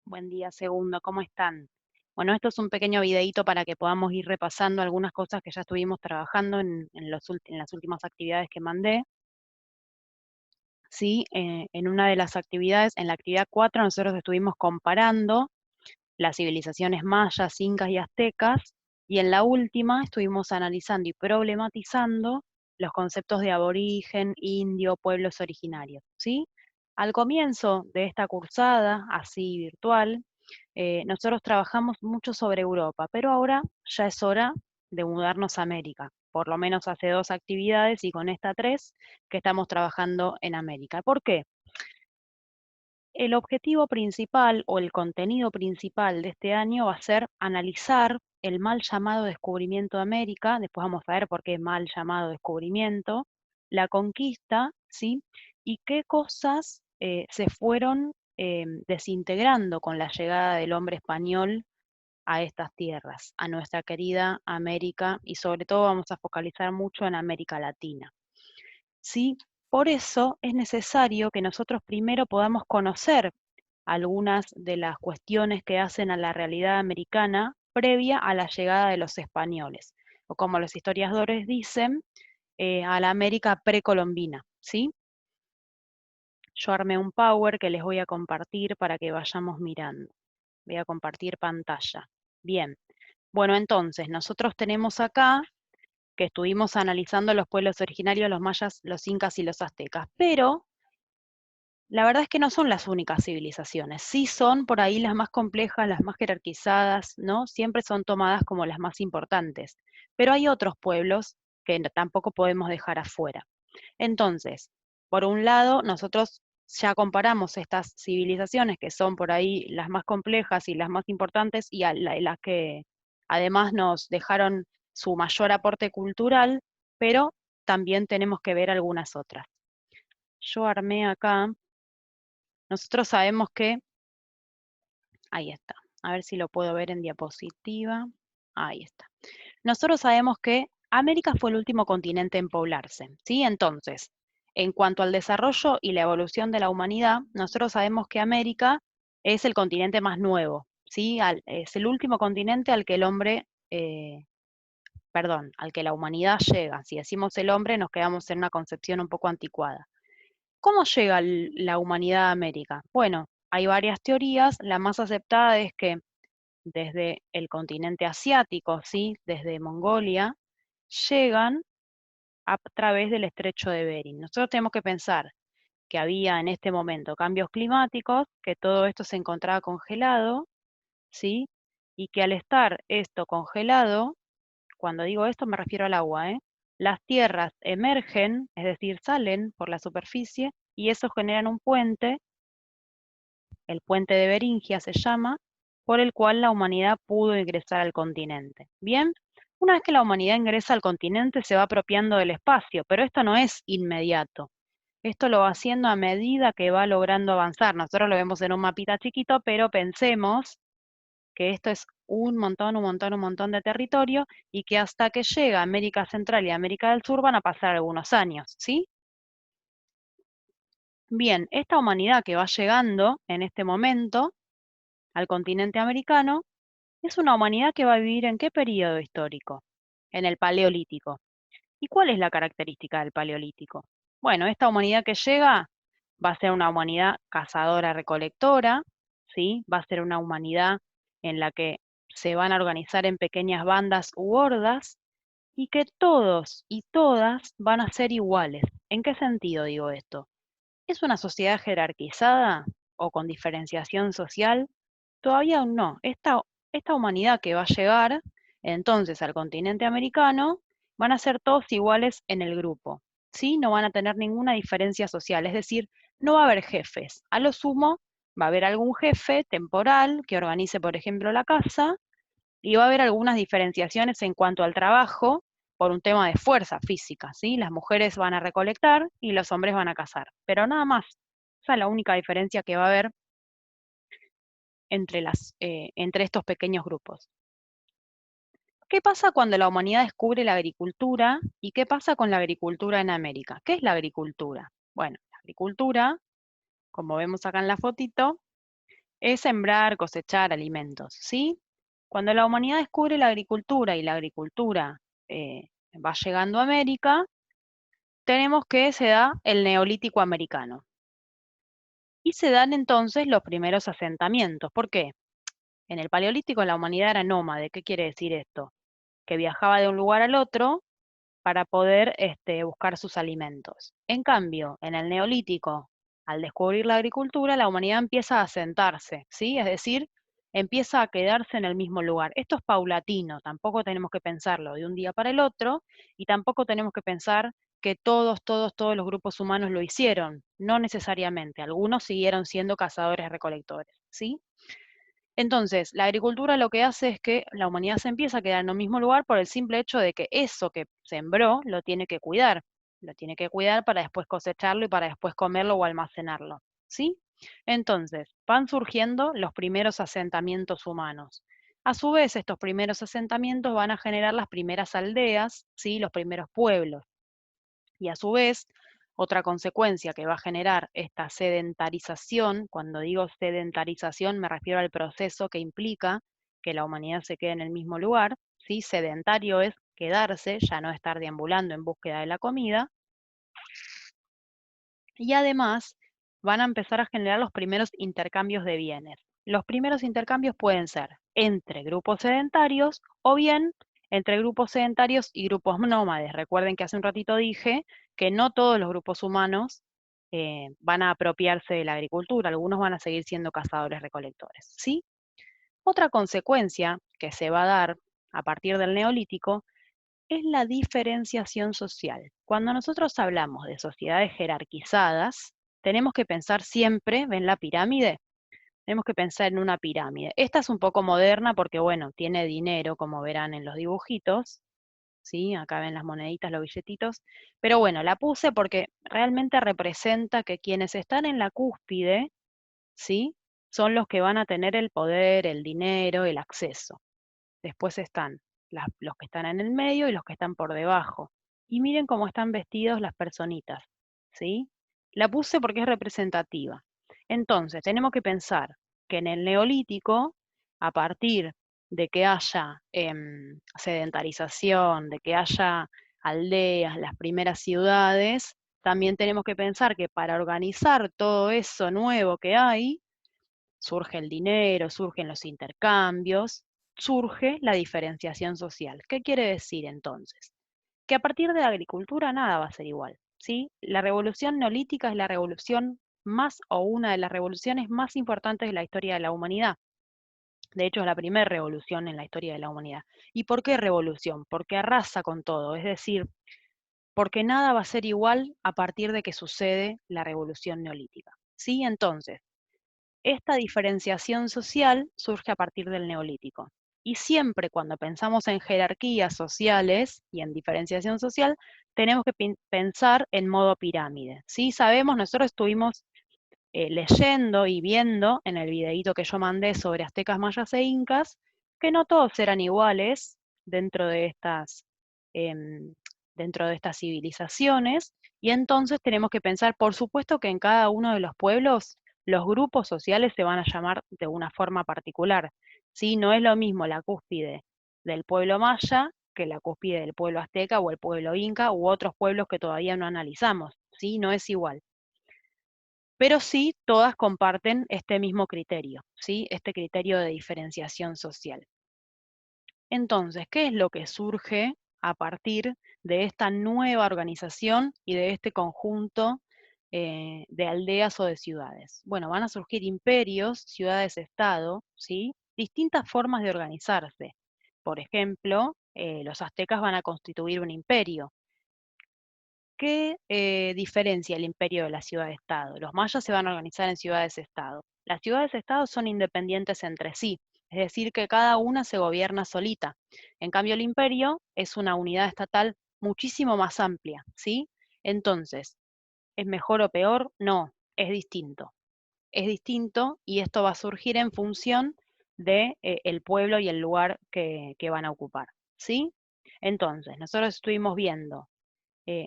Buen día, segundo, ¿cómo están? Bueno, esto es un pequeño videíto para que podamos ir repasando algunas cosas que ya estuvimos trabajando en las últimas actividades que mandé. Sí, en una de las actividades, en la actividad 4, nosotros estuvimos comparando las civilizaciones mayas, incas y aztecas, y en la última estuvimos analizando y problematizando los conceptos de aborigen, indio, pueblos originarios, ¿sí? Al comienzo de esta cursada, así virtual, nosotros trabajamos mucho sobre Europa, pero ahora ya es hora de mudarnos a América, por lo menos hace 2 actividades y con esta 3 que estamos trabajando en América. ¿Por qué? El objetivo principal o el contenido principal de este año va a ser analizar el mal llamado descubrimiento de América, después vamos a ver por qué mal llamado descubrimiento, la conquista, ¿sí? Y qué cosas se fueron desintegrando con la llegada del hombre español a estas tierras, a nuestra querida América, y sobre todo vamos a focalizar mucho en América Latina. ¿Sí? Por eso es necesario que nosotros primero podamos conocer algunas de las cuestiones que hacen a la realidad americana previa a la llegada de los españoles, o como los historiadores dicen, a la América precolombina, ¿sí? Yo armé un Power que les voy a compartir para que vayamos mirando. Voy a compartir pantalla. Bien. Bueno, entonces, nosotros tenemos acá que estuvimos analizando los pueblos originarios, los mayas, los incas y los aztecas, pero la verdad es que no son las únicas civilizaciones. Sí son por ahí las más complejas, las más jerarquizadas, ¿no? Siempre son tomadas como las más importantes. Pero hay otros pueblos que tampoco podemos dejar afuera. Entonces, por un lado, nosotros ya comparamos estas civilizaciones que son por ahí las más complejas y las más importantes y las que además nos dejaron su mayor aporte cultural, pero también tenemos que ver algunas otras. Yo armé acá, nosotros sabemos que, ahí está, a ver si lo puedo ver en diapositiva, ahí está. Nosotros sabemos que América fue el último continente en poblarse, ¿sí? Entonces, en cuanto al desarrollo y la evolución de la humanidad, nosotros sabemos que América es el continente más nuevo, ¿sí? Es el último continente al que el hombre, perdón, al que la humanidad llega. Si decimos el hombre, nos quedamos en una concepción un poco anticuada. ¿Cómo llega la humanidad a América? Bueno, hay varias teorías. La más aceptada es que desde el continente asiático, ¿sí? Desde Mongolia, llegan a través del estrecho de Bering. Nosotros tenemos que pensar que había en este momento cambios climáticos, que todo esto se encontraba congelado, ¿sí? Y que al estar esto congelado, cuando digo esto me refiero al agua, ¿eh? Las tierras emergen, es decir, salen por la superficie, y eso generan un puente, el puente de Beringia se llama, por el cual la humanidad pudo ingresar al continente. Bien, una vez que la humanidad ingresa al continente se va apropiando del espacio, pero esto no es inmediato. Esto lo va haciendo a medida que va logrando avanzar. Nosotros lo vemos en un mapita chiquito, pero pensemos que esto es un montón, un montón, un montón de territorio y que hasta que llega a América Central y América del Sur van a pasar algunos años, ¿sí? Bien, esta humanidad que va llegando en este momento al continente americano es una humanidad que va a vivir ¿en qué periodo histórico? En el Paleolítico. ¿Y cuál es la característica del Paleolítico? Bueno, esta humanidad que llega va a ser una humanidad cazadora-recolectora, ¿sí? Va a ser una humanidad en la que se van a organizar en pequeñas bandas u hordas y que todos y todas van a ser iguales. ¿En qué sentido digo esto? ¿Es una sociedad jerarquizada o con diferenciación social? Todavía aún no. Esta humanidad que va a llegar entonces al continente americano van a ser todos iguales en el grupo, ¿sí? No van a tener ninguna diferencia social, es decir, no va a haber jefes. A lo sumo va a haber algún jefe temporal que organice, por ejemplo, la casa, y va a haber algunas diferenciaciones en cuanto al trabajo por un tema de fuerza física, ¿sí? Las mujeres van a recolectar y los hombres van a cazar, pero nada más. Esa es la única diferencia que va a haber entre estos pequeños grupos. ¿Qué pasa cuando la humanidad descubre la agricultura y qué pasa con la agricultura en América? ¿Qué es la agricultura? Bueno, la agricultura, como vemos acá en la fotito, es sembrar, cosechar alimentos, ¿sí? Cuando la humanidad descubre la agricultura y la agricultura va llegando a América, tenemos que se da el Neolítico americano. Y se dan entonces los primeros asentamientos. ¿Por qué? En el Paleolítico la humanidad era nómade. ¿Qué quiere decir esto? Que viajaba de un lugar al otro para poder buscar sus alimentos. En cambio, en el Neolítico, al descubrir la agricultura, la humanidad empieza a asentarse, ¿sí? Es decir, empieza a quedarse en el mismo lugar. Esto es paulatino, tampoco tenemos que pensarlo de un día para el otro, y tampoco tenemos que pensar que todos los grupos humanos lo hicieron, no necesariamente. Algunos siguieron siendo cazadores-recolectores, ¿sí? Entonces, la agricultura lo que hace es que la humanidad se empieza a quedar en el mismo lugar por el simple hecho de que eso que sembró lo tiene que cuidar. Lo tiene que cuidar para después cosecharlo y para después comerlo o almacenarlo. ¿Sí? Entonces, van surgiendo los primeros asentamientos humanos. A su vez, estos primeros asentamientos van a generar las primeras aldeas, ¿sí? Los primeros pueblos. Y a su vez, otra consecuencia que va a generar esta sedentarización, cuando digo sedentarización me refiero al proceso que implica que la humanidad se quede en el mismo lugar, ¿sí? Sedentario es quedarse, ya no estar deambulando en búsqueda de la comida, y además van a empezar a generar los primeros intercambios de bienes. Los primeros intercambios pueden ser entre grupos sedentarios o bien entre grupos sedentarios y grupos nómades. Recuerden que hace un ratito dije que no todos los grupos humanos van a apropiarse de la agricultura, algunos van a seguir siendo cazadores-recolectores, ¿sí? Otra consecuencia que se va a dar a partir del Neolítico es la diferenciación social. Cuando nosotros hablamos de sociedades jerarquizadas, tenemos que pensar siempre, ¿ven la pirámide? Tenemos que pensar en una pirámide. Esta es un poco moderna porque, bueno, tiene dinero, como verán en los dibujitos, ¿sí? Acá ven las moneditas, los billetitos. Pero bueno, la puse porque realmente representa que quienes están en la cúspide, ¿sí? Son los que van a tener el poder, el dinero, el acceso. Después están los que están en el medio y los que están por debajo. Y miren cómo están vestidos las personitas, ¿sí? La puse porque es representativa. Entonces, tenemos que pensar que en el Neolítico, a partir de que haya sedentarización, de que haya aldeas, las primeras ciudades, también tenemos que pensar que para organizar todo eso nuevo que hay, surge el dinero, surgen los intercambios, surge la diferenciación social. ¿Qué quiere decir entonces? Que a partir de la agricultura nada va a ser igual, ¿sí? La revolución neolítica es la revolución más o una de las revoluciones más importantes de la historia de la humanidad. De hecho, es la primera revolución en la historia de la humanidad. ¿Y por qué revolución? Porque arrasa con todo, es decir, porque nada va a ser igual a partir de que sucede la revolución neolítica. ¿Sí? Entonces, esta diferenciación social surge a partir del Neolítico. Y siempre cuando pensamos en jerarquías sociales y en diferenciación social, tenemos que pensar en modo pirámide. ¿Sí? Sabemos, nosotros estuvimos leyendo y viendo en el videíto que yo mandé sobre aztecas, mayas e incas, que no todos eran iguales dentro de em, dentro de estas civilizaciones, y entonces tenemos que pensar, por supuesto que en cada uno de los pueblos los grupos sociales se van a llamar de una forma particular. ¿Sí? No es lo mismo la cúspide del pueblo maya que la cúspide del pueblo azteca o el pueblo inca u otros pueblos que todavía no analizamos. ¿Sí? No es igual, pero sí todas comparten este mismo criterio, ¿sí? Este criterio de diferenciación social. Entonces, ¿qué es lo que surge a partir de esta nueva organización y de este conjunto de aldeas o de ciudades? Bueno, van a surgir imperios, ciudades-estado, ¿sí? Distintas formas de organizarse. Por ejemplo, los aztecas van a constituir un imperio. ¿Qué diferencia el imperio de la ciudad-estado? Los mayas se van a organizar en ciudades-estado. Las ciudades-estado son independientes entre sí, es decir, que cada una se gobierna solita. En cambio, el imperio es una unidad estatal muchísimo más amplia, ¿sí? Entonces, ¿es mejor o peor? No, es distinto. Es distinto y esto va a surgir en función de el pueblo y el lugar que van a ocupar, ¿sí? Entonces, nosotros estuvimos viendo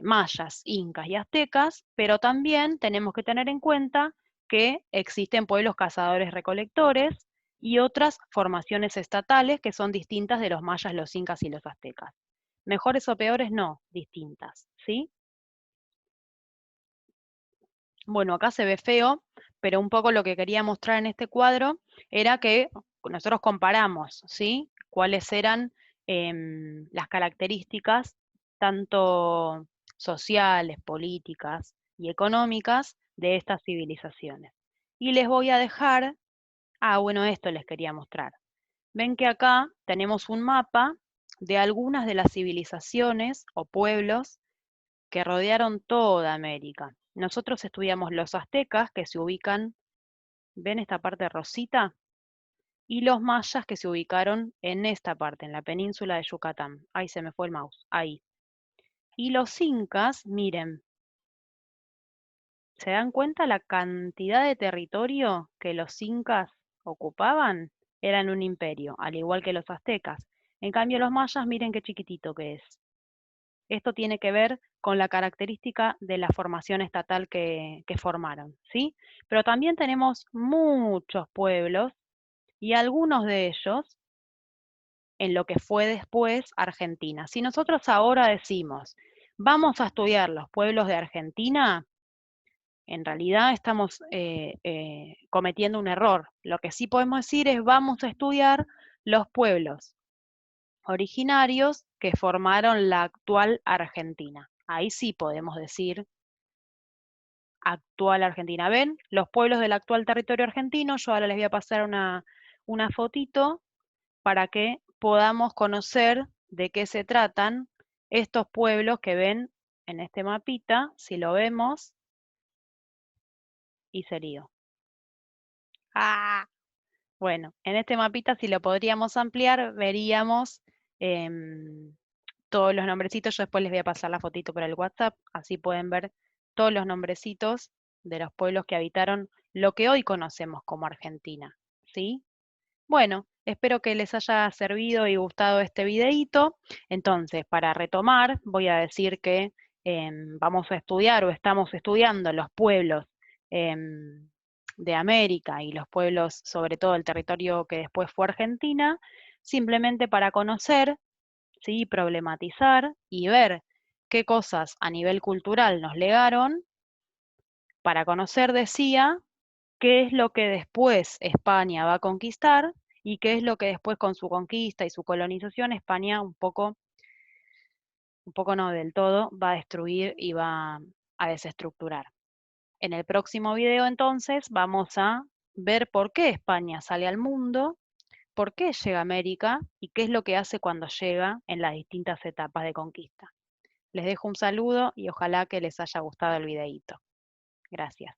mayas, incas y aztecas, pero también tenemos que tener en cuenta que existen pueblos cazadores-recolectores y otras formaciones estatales que son distintas de los mayas, los incas y los aztecas. Mejores o peores no, distintas, ¿sí? Bueno, acá se ve feo, pero un poco lo que quería mostrar en este cuadro era que nosotros comparamos, ¿sí? Cuáles eran las características tanto sociales, políticas y económicas de estas civilizaciones. Y les voy a dejar, bueno, esto les quería mostrar. Ven que acá tenemos un mapa de algunas de las civilizaciones o pueblos que rodearon toda América. Nosotros estudiamos los aztecas, que se ubican, ¿ven esta parte rosita? Y los mayas, que se ubicaron en esta parte, en la península de Yucatán. Ahí se me fue el mouse, ahí. Y los incas, miren, ¿se dan cuenta la cantidad de territorio que los incas ocupaban? Eran un imperio, al igual que los aztecas. En cambio, los mayas, miren qué chiquitito que es. Esto tiene que ver con la característica de la formación estatal que formaron, ¿sí? Pero también tenemos muchos pueblos y algunos de ellos en lo que fue después Argentina. Si nosotros ahora decimos, vamos a estudiar los pueblos de Argentina, en realidad estamos cometiendo un error. Lo que sí podemos decir es, vamos a estudiar los pueblos originarios que formaron la actual Argentina. Ahí sí podemos decir actual Argentina. ¿Ven? Los pueblos del actual territorio argentino. Yo ahora les voy a pasar una fotito para que podamos conocer de qué se tratan estos pueblos que ven en este mapita. Si lo vemos, y se lío. ¡Ah! Bueno, en este mapita, si lo podríamos ampliar, veríamos todos los nombrecitos. Yo después les voy a pasar la fotito por el WhatsApp, así pueden ver todos los nombrecitos de los pueblos que habitaron lo que hoy conocemos como Argentina, ¿sí? Bueno, espero que les haya servido y gustado este videíto. Entonces, para retomar, voy a decir que vamos a estudiar o estamos estudiando los pueblos de América y los pueblos, sobre todo el territorio que después fue Argentina, simplemente para conocer, ¿sí? Problematizar y ver qué cosas a nivel cultural nos legaron, para conocer, decía, qué es lo que después España va a conquistar y qué es lo que después con su conquista y su colonización España un poco no del todo, va a destruir y va a desestructurar. En el próximo video entonces vamos a ver por qué España sale al mundo, por qué llega a América y qué es lo que hace cuando llega en las distintas etapas de conquista. Les dejo un saludo y ojalá que les haya gustado el videíto. Gracias.